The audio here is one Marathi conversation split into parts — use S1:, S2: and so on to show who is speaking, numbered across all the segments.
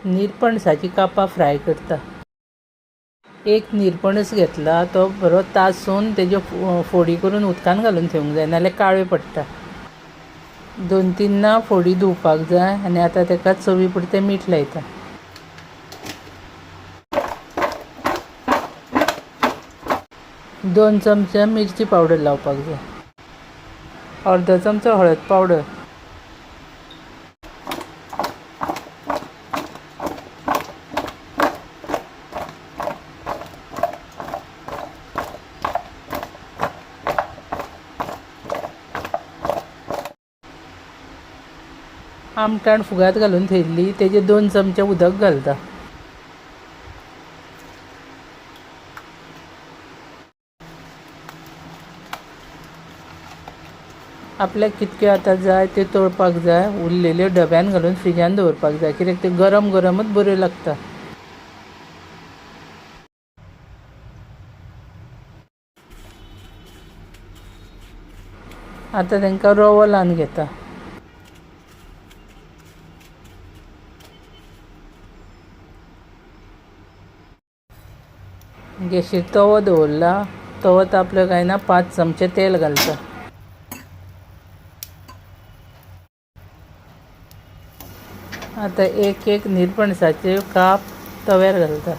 S1: निरपणसाची कापां फ्राय करता। एक निरपणस घेतला तो बरो तासून तेज्यो फोडी करून उदकान घालून ठेवूंक जाय, नाल्यार काळ्यो पडटा। 2-3 फोडी धुवपाक जाय आनी आतां ताका चवी पुरतें मीठ लायता। दोन चमचे मिरची पावडर लावपाक जाय, अर्दो चमचो हळद पावडर, आमटाण फुगात घालून थेयल्ली तेजे 2 चमचे उदक घालता। आपल्याक कितक्यो आतां जाय त्यो तळपाक जाय, उरलेल्यो डब्यान घालून फ्रिजान दवरपाक जाय, कित्याक त्यो गरम गरमूच बऱ्यो लागता। आतां तांकां रवो लावन घेता। गॅशीर तवो दवरला, तवो तापलो काय ना 5 चमचे तेल घालता। आतां एक एक निरपणसाचे काप तव्यार घालता।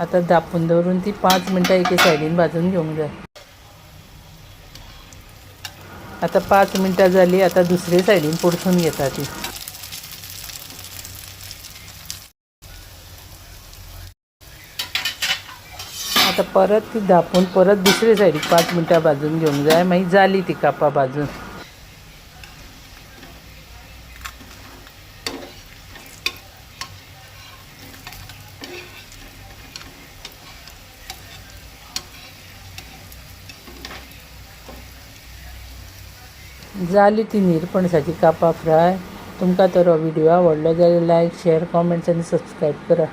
S1: आतां धांपून दवरून ती 5 मिनटां एके सायडीन भाजून घेवंक जाय। आतां 5 मिनटां जालीं, आतां दुसरे सायडीन परतून घेता ती। आतां परत ती धांपून परत दुसरे सायडीक 5 मिनटां भाजून घेवंक जाय, मागीर जाली ती कापां भाजून। जाली ती निरपणसाची कापां फ्राय। तुमकां तर हो व्हिडिओ आवडलो जाल्यार लायक, शेअर, कॉमेंट्स आनी सबस्क्रायब करा।